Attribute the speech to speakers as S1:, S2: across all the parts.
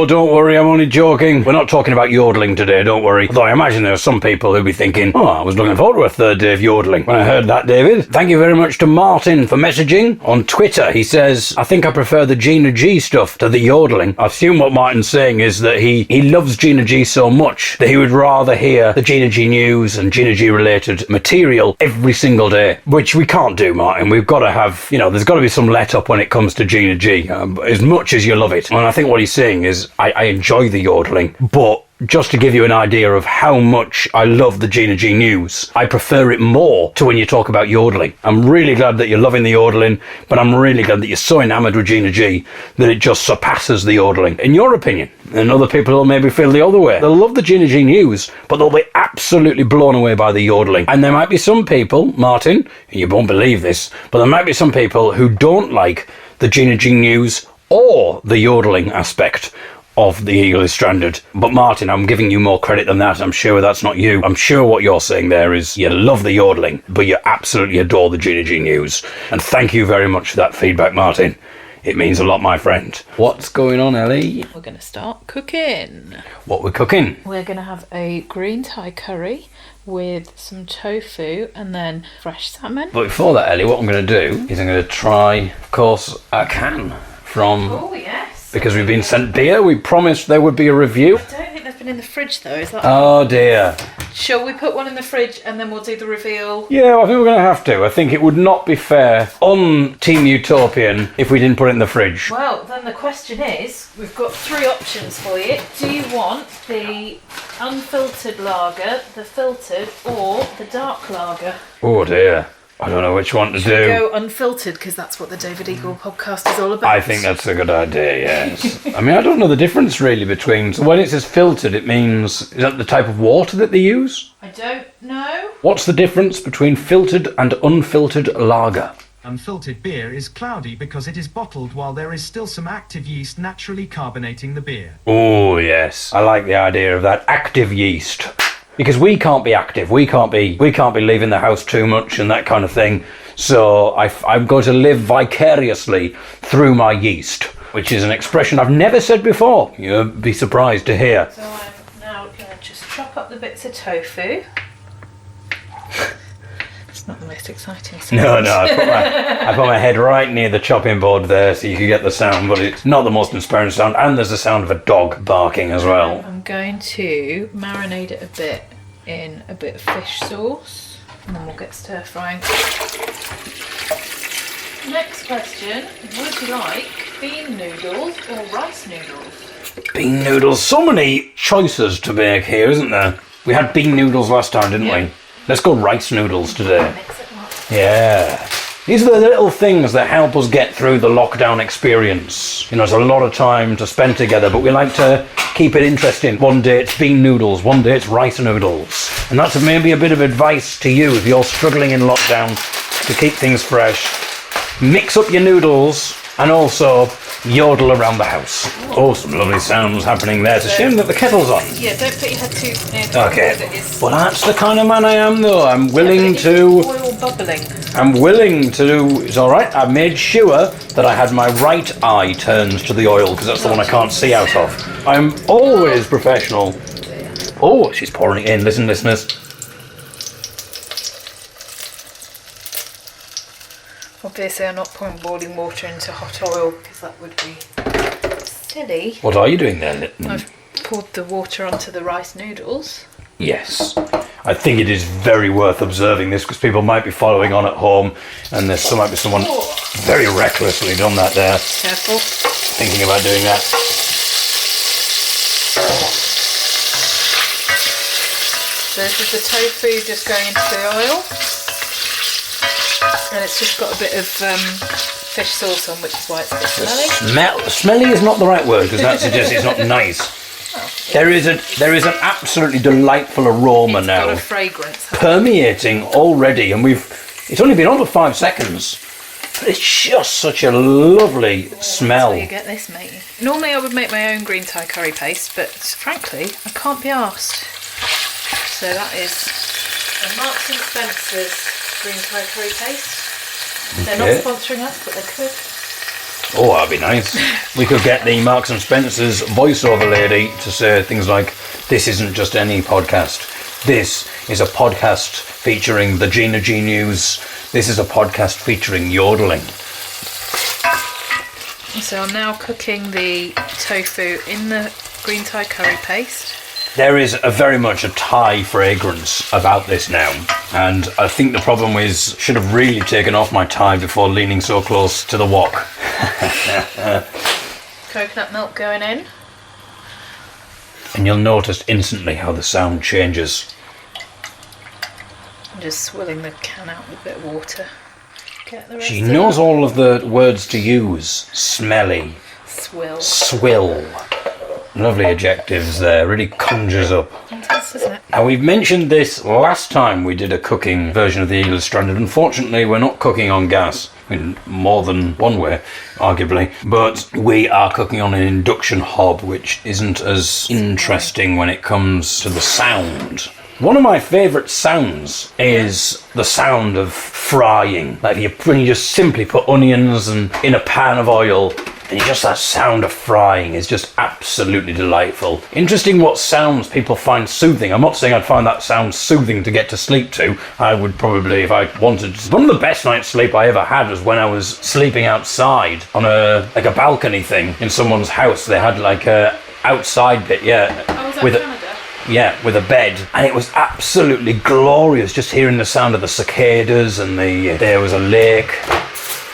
S1: Oh, don't worry, I'm only joking. We're not talking about yodeling today, don't worry. Although I imagine there are some people who'll be thinking, oh, I was looking forward to a third day of yodeling when I heard that, David. Thank you very much to Martin for messaging. On Twitter, he says, I think I prefer the Gina G stuff to the yodeling. I assume what Martin's saying is that he loves Gina G so much that he would rather hear the Gina G news and Gina G related material every single day, which we can't do, Martin. We've got to have, there's got to be some let up when it comes to Gina G, as much as you love it. And I think what he's saying is, I enjoy the yodeling, but just to give you an idea of how much I love the Gina G news, I prefer it more to when you talk about yodeling. I'm really glad that you're loving the yodeling, but I'm really glad that you're so enamoured with Gina G that it just surpasses the yodeling, in your opinion. And other people will maybe feel the other way. They'll love the Gina G news, but they'll be absolutely blown away by the yodeling. And there might be some people, Martin, and you won't believe this, but there might be some people who don't like the Gina G news or the yodeling aspect of The Eagle is Stranded. But Martin, I'm giving you more credit than that. I'm sure that's not you. I'm sure what you're saying there is you love the yodeling, but you absolutely adore the Gina G news. And thank you very much for that feedback, Martin. It means a lot, my friend. What's going on, Ellie?
S2: We're going to start cooking.
S1: What we're cooking?
S2: We're going to have a green Thai curry with some tofu and then fresh salmon.
S1: But before that, Ellie, what I'm going to do is I'm going to try, of course, a can from...
S2: Oh, yes.
S1: Because we've been sent beer. We promised there would be a review.
S2: I don't think they've been in the fridge, though. Is that...
S1: Oh, dear.
S2: Shall we put one in the fridge and then we'll do the reveal?
S1: Yeah, I think we're going to have to. I think it would not be fair on Team Utopian if we didn't put it in the fridge.
S2: Well, then the question is, we've got 3 options for you. Do you want the unfiltered lager, the filtered, or the dark lager?
S1: Oh, dear. I don't know which one to do.
S2: Go unfiltered, because that's what the David Eagle podcast is all about.
S1: I think that's a good idea, yes. I mean, I don't know the difference really between... So when it says filtered, it means... Is that the type of water that they use?
S2: I don't know.
S1: What's the difference between filtered and unfiltered lager?
S3: Unfiltered beer is cloudy because it is bottled while there is still some active yeast naturally carbonating the beer.
S1: Oh, yes. I like the idea of that active yeast. Because we can't be active, we can't be leaving the house too much and that kind of thing. So I'm going to live vicariously through my yeast, which is an expression I've never said before. You'll be surprised to hear.
S2: So I'm now going to just chop up the bits of tofu. It's not the most exciting sound.
S1: No, I put my head right near the chopping board there so you can get the sound, but it's not the most inspiring sound, and there's the sound of a dog barking as well.
S2: I'm going to marinate it a bit in a bit of fish sauce, and then we'll get stir frying. Next question, would you like bean noodles or rice noodles?
S1: Bean noodles, so many choices to make here, isn't there? We had bean noodles last time, didn't we? Let's go rice noodles today.
S2: Mix it up.
S1: Yeah. These are the little things that help us get through the lockdown experience. It's a lot of time to spend together, but we like to keep it interesting. One day it's bean noodles, one day it's rice noodles. And that's maybe a bit of advice to you if you're struggling in lockdown to keep things fresh. Mix up your noodles and also yodel around the house. Oh, some lovely sounds happening there. It's a shame that the kettle's on.
S2: Yeah, don't put your head too near to it.
S1: Okay.
S2: It is.
S1: Well, that's the kind of man I am, though. I'm willing to...
S2: Oil bubbling.
S1: I'm willing to... It's all right. I made sure that I had my right eye turned to the oil, because that's the one I can't see out of. I'm always professional. Oh, she's pouring it in. Listen, listeners.
S2: Obviously, I'm not pouring boiling water into hot oil because that would be silly.
S1: What are you doing there, Lytton?
S2: I've poured the water onto the rice noodles.
S1: Yes. I think it is very worth observing this because people might be following on at home and there might be someone very recklessly done that there.
S2: Careful.
S1: Thinking about doing that.
S2: So this is the tofu just going into the oil. And it's just got a bit of fish sauce on, which is why it's a bit smelly.
S1: Smelly is not the right word because that suggests it's not nice. There is an absolutely delightful aroma
S2: It's
S1: now
S2: got a fragrance.
S1: permeating already, and it's only been on for 5 seconds. But it's just such a lovely smell.
S2: That's where you get this, mate. Normally I would make my own green Thai curry paste, but frankly, I can't be arsed. So that is a Marks and Spencer's green Thai curry paste. They're not sponsoring us, but they could.
S1: Oh, that'd be nice. We could get the Marks and Spencer's voiceover lady to say things like, "This isn't just any podcast. This is a podcast featuring the Gina G News. This is a podcast featuring yodeling."
S2: So I'm now cooking the tofu in the green Thai curry paste.
S1: There is a very much a Thai fragrance about this now, and I think the problem is should have really taken off my tie before leaning so close to the wok.
S2: Coconut milk going in.
S1: And you'll notice instantly how the sound changes.
S2: I'm just swilling the can out with a bit of water. Get the rest
S1: She
S2: of
S1: knows
S2: it.
S1: all of the words to use. Smelly,
S2: Swill.
S1: swill. Lovely adjectives there, really conjures up.
S2: It does, doesn't it?
S1: Now, we've mentioned this last time we did a cooking version of the Eagle is Stranded. Unfortunately, we're not cooking on gas in more than one way, arguably, but we are cooking on an induction hob, which isn't as interesting when it comes to the sound. One of my favourite sounds is the sound of frying. Like when you just simply put onions in a pan of oil, and just that sound of frying is just absolutely delightful. Interesting what sounds people find soothing. I'm not saying I'd find that sound soothing to get to sleep to. I would probably, if I wanted. One of the best night's sleep I ever had was when I was sleeping outside on a balcony thing in someone's house. They had like a outside bit, yeah.
S2: Oh, was that
S1: with
S2: Canada?
S1: Yeah, with a bed, and it was absolutely glorious just hearing the sound of the cicadas, and there was a lake,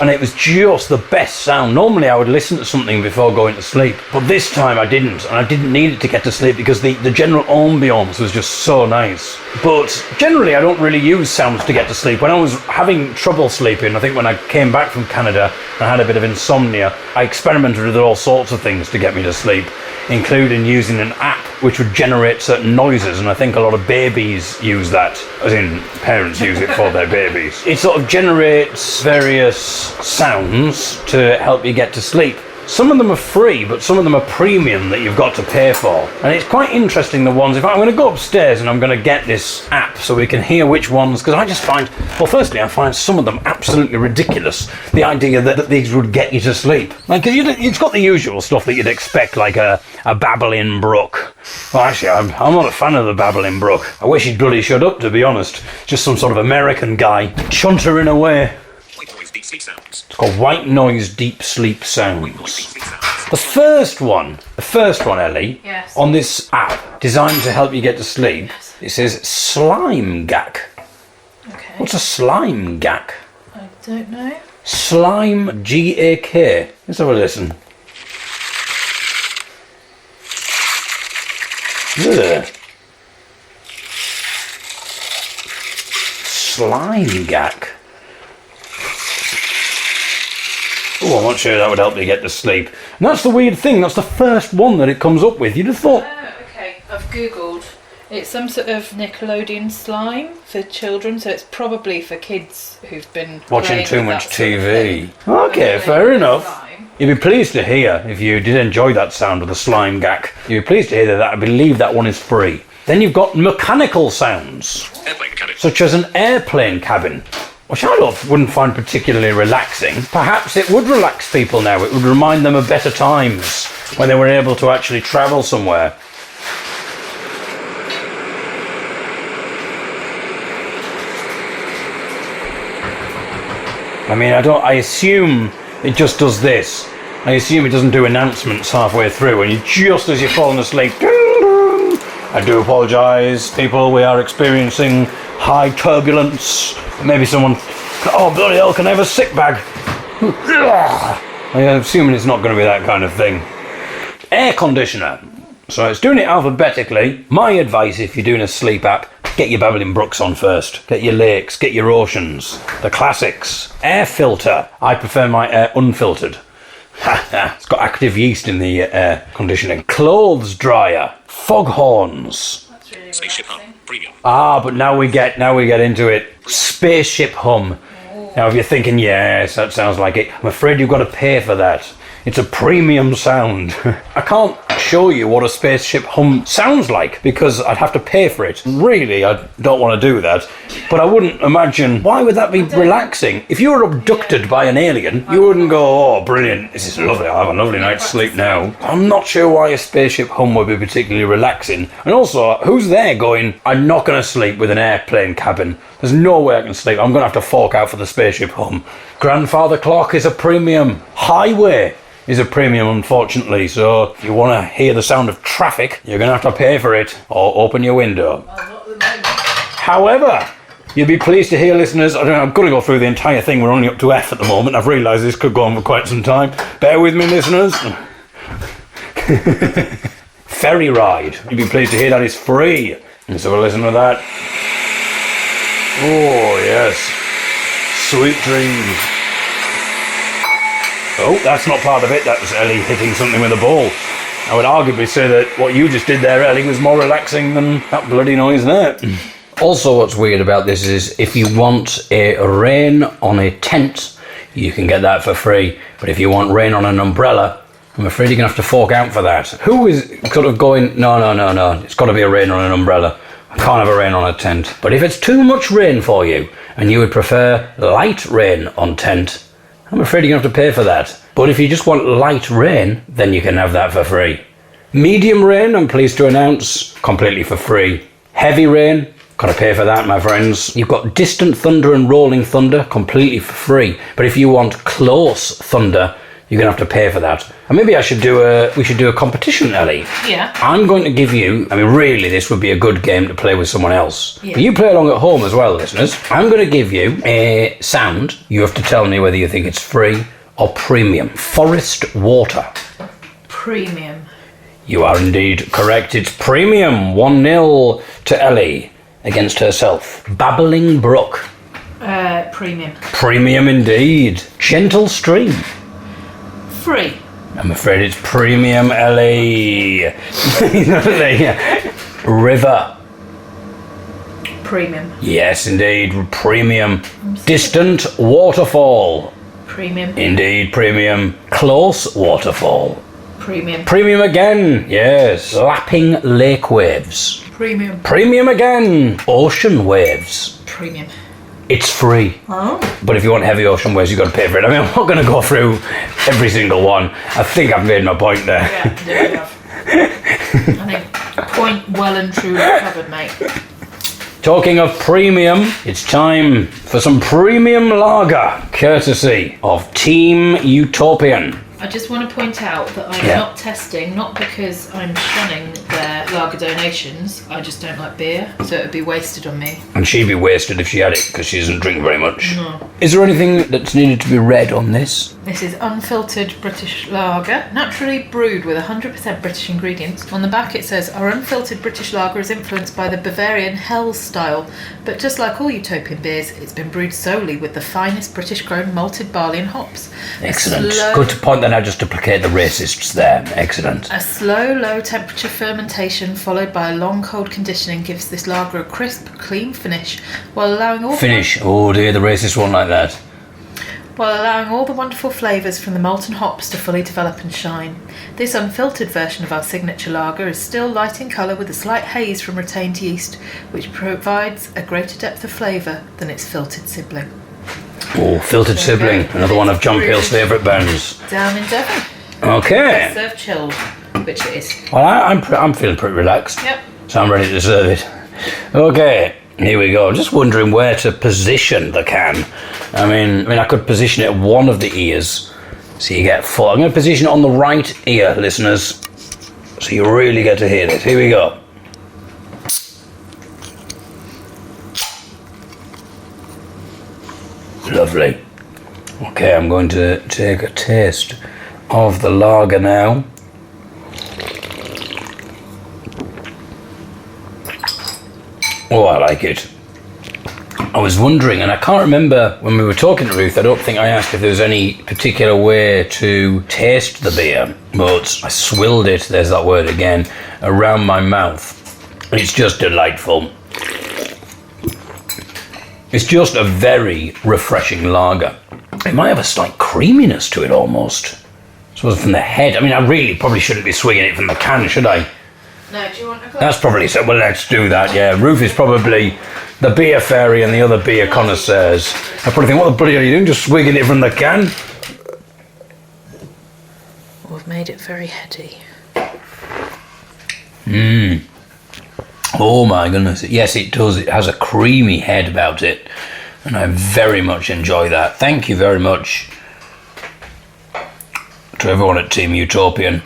S1: and it was just the best sound. Normally I would listen to something before going to sleep, but this time I didn't, and I didn't need it to get to sleep because the general ambiance was just so nice. But generally I don't really use sounds to get to sleep. When I was having trouble sleeping, I think when I came back from Canada and I had a bit of insomnia, I experimented with all sorts of things to get me to sleep, including using an app which would generate certain noises, and I think a lot of babies use that, as in parents use it for their babies. It sort of generates various sounds to help you get to sleep. Some of them are free, but some of them are premium that you've got to pay for. And it's quite interesting, the ones. In fact, I'm going to go upstairs and I'm going to get this app so we can hear which ones, because I just find, well, firstly, I find some of them absolutely ridiculous. The idea that these would get you to sleep. Like, because it's got the usual stuff that you'd expect, like a babbling brook. Well, actually, I'm not a fan of the babbling brook. I wish he'd bloody shut up, to be honest. Just some sort of American guy chuntering away.
S4: White noise, deep sleep sounds.
S1: It's called White Noise Deep Sleep Sounds. The first one, Ellie,
S2: Yes.
S1: on this app, designed to help you get to sleep, it says slime gack.
S2: Okay.
S1: What's a slime gack?
S2: I don't know.
S1: Slime G-A-K. Let's have a listen. Ugh. Slime gack. Oh, I'm not sure that would help you get to sleep. And that's the weird thing, that's the first one that it comes up with. You'd have thought...
S2: Oh, okay. I've googled. It's some sort of Nickelodeon slime for children, so it's probably for kids who've been
S1: Watching
S2: playing
S1: too
S2: with
S1: much
S2: that sort of
S1: TV.
S2: thing.
S1: Okay,
S2: Playing
S1: fair
S2: with
S1: enough.
S2: slime.
S1: You'd be pleased to hear, if you did enjoy that sound of the slime gack, you'd be pleased to hear that I believe that one is free. Then you've got mechanical sounds,
S4: Airplane mechanics.
S1: such as an airplane cabin, which I wouldn't find particularly relaxing. Perhaps it would relax people now. It would remind them of better times when they were able to actually travel somewhere. I mean, I assume it just does this. I assume it doesn't do announcements halfway through, and just as you're falling asleep, I do apologise, people, we are experiencing high turbulence. Maybe someone, oh bloody hell, can I have a sick bag? I'm assuming it's not going to be that kind of thing. Air conditioner. So it's doing it alphabetically. My advice, if you're doing a sleep app, get your Babbling Brooks on first. Get your lakes, get your oceans, the classics. Air filter. I prefer my air unfiltered. It's got active yeast in the air conditioning. Clothes dryer. Foghorns.
S2: That's really
S4: Spaceship
S2: relaxing.
S4: hum. Premium.
S1: Ah, but now we get into it. Spaceship hum. Now, if you're thinking, yes, that sounds like it, I'm afraid you've got to pay for that. It's a premium sound. I can't show you what a spaceship hum sounds like because I'd have to pay for it. Really, I don't want to do that. But I wouldn't imagine, why would that be relaxing? If you were abducted by an alien, you wouldn't go, oh, brilliant, this is lovely, I'll have a lovely night's sleep now. I'm not sure why a spaceship hum would be particularly relaxing. And also, who's there going, I'm not going to sleep with an airplane cabin. There's no way I can sleep. I'm going to have to fork out for the spaceship hum. Grandfather clock is a premium. Highway is a premium, unfortunately. So if you want to hear the sound of traffic, you're going to have to pay for it or open your window. However, you'll be pleased to hear, listeners, I'm going to go through the entire thing. We're only up to F at the moment. I've realised this could go on for quite some time. Bear with me, listeners. Ferry ride. You'll be pleased to hear that is free. Let's have a listen to that. Oh, yes. Sweet dreams. Oh, that's not part of it. That was Ellie hitting something with a ball. I would arguably say that what you just did there, Ellie, was more relaxing than that bloody noise there. Also, what's weird about this is if you want a rain on a tent, you can get that for free. But if you want rain on an umbrella, I'm afraid you're going to have to fork out for that. Who is sort of going, no, it's got to be a rain on an umbrella. I can't have a rain on a tent. But if it's too much rain for you, and you would prefer light rain on tent, I'm afraid you're going to have to pay for that. But if you just want light rain, then you can have that for free. Medium rain, I'm pleased to announce, completely for free. Heavy rain, got to pay for that, my friends. You've got distant thunder and rolling thunder, completely for free. But if you want close thunder, you're going to have to pay for that. And maybe we should do a competition, Ellie.
S2: Yeah.
S1: I'm going to give you, really, this would be a good game to play with someone else.
S2: Yeah.
S1: But you play along at home as well, listeners. I'm going to give you a sound. You have to tell me whether you think it's free or premium. Forest water.
S2: Premium.
S1: You are indeed correct. It's premium. 1-0 to Ellie against herself. Babbling brook.
S2: Premium.
S1: Premium indeed. Gentle stream.
S2: Free.
S1: I'm afraid it's premium, Ellie. River.
S2: Premium.
S1: Yes, indeed, premium. Distant waterfall.
S2: Premium.
S1: Indeed, premium. Close waterfall.
S2: Premium.
S1: Premium again, yes. Lapping lake waves.
S2: Premium.
S1: Premium again. Ocean waves.
S2: Premium.
S1: It's free.
S2: Oh.
S1: But if you want heavy ocean waves, you've got to pay for it. I'm not going to go through every single one. I think I've made my point there.
S2: Yeah, there we have. I think point well and truly covered, mate.
S1: Talking of premium, it's time for some premium lager, courtesy of Team Utopian.
S2: I just want to point out that I'm not testing, not because I'm shunning their lager donations. I just don't like beer, so it would be wasted on me.
S1: And she'd be wasted if she had it, because she doesn't drink very much.
S2: No.
S1: Is there anything that's needed to be read on this?
S2: This is unfiltered British lager, naturally brewed with 100% British ingredients. On the back it says, our unfiltered British lager is influenced by the Bavarian Helles style, but just like all Utopian beers, it's been brewed solely with the finest British-grown malted barley and hops.
S1: Excellent. Good to point that out, just to placate the racists there. Excellent.
S2: A slow, low-temperature fermentation followed by a long, cold conditioning gives this lager a crisp, clean finish, while allowing all
S1: Finish. Oh dear, the racists won't like that.
S2: while allowing all the wonderful flavours from the malted hops to fully develop and shine. This unfiltered version of our signature lager is still light in colour with a slight haze from retained yeast, which provides a greater depth of flavour than its filtered sibling.
S1: Oh, filtered sibling. Another one of John Peel's favourite bands.
S2: Down in Devon.
S1: Okay.
S2: Served chilled, which it is.
S1: Well, I'm feeling pretty relaxed.
S2: Yep.
S1: So I'm ready to serve it. Okay, here we go. I'm just wondering where to position the can. I mean, I could position it at one of the ears, so you get full. I'm going to position it on the right ear, listeners, so you really get to hear this. Here we go. Lovely. Okay, I'm going to take a taste of the lager now. Oh, I like it. I was wondering, and I can't remember when we were talking to Ruth, I don't think I asked if there was any particular way to taste the beer, but I swilled it, there's that word again, around my mouth. And it's just delightful. It's just a very refreshing lager. It might have a slight creaminess to it almost. So from the head. I mean, I really probably shouldn't be swigging it from the can, should I?
S2: No, do you want a glass?
S1: That's probably so. Well, let's do that. Yeah, Ruth is probably the beer fairy and the other beer connoisseurs. I probably think, what the bloody are you doing? Just swigging it from the can?
S2: We've made it very heady.
S1: Oh my goodness. Yes, it does. It has a creamy head about it. And I very much enjoy that. Thank you very much to everyone at Team Utopian.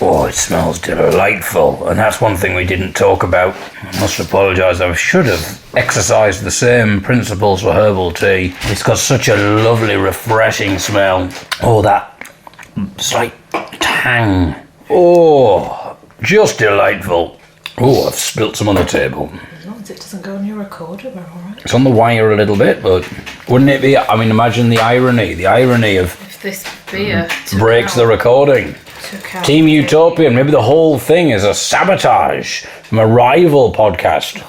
S1: Oh, it smells delightful. And that's one thing we didn't talk about. I must apologise. I should have exercised the same principles for herbal tea. It's got such a lovely, refreshing smell. Oh, that slight tang. Oh, just delightful. Oh, I've spilt some on the table.
S2: As long as it doesn't go on your recorder, we're all right.
S1: It's on the wire a little bit, but wouldn't it be? I mean, imagine the irony of
S2: If this beer
S1: breaks the recording.
S2: took out
S1: Team Utopian, maybe the whole thing is a sabotage from a rival podcast.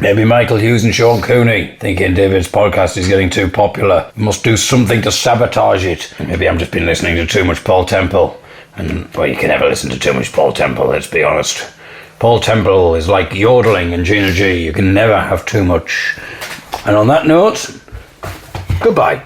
S1: Maybe Michael Hughes and Sean Cooney thinking David's podcast is getting too popular. Must do something to sabotage it. Maybe I've just been listening to too much Paul Temple. And, well, you can never listen to too much Paul Temple, let's be honest. Paul Temple is like yodeling and Gina G. You can never have too much. And on that note, goodbye.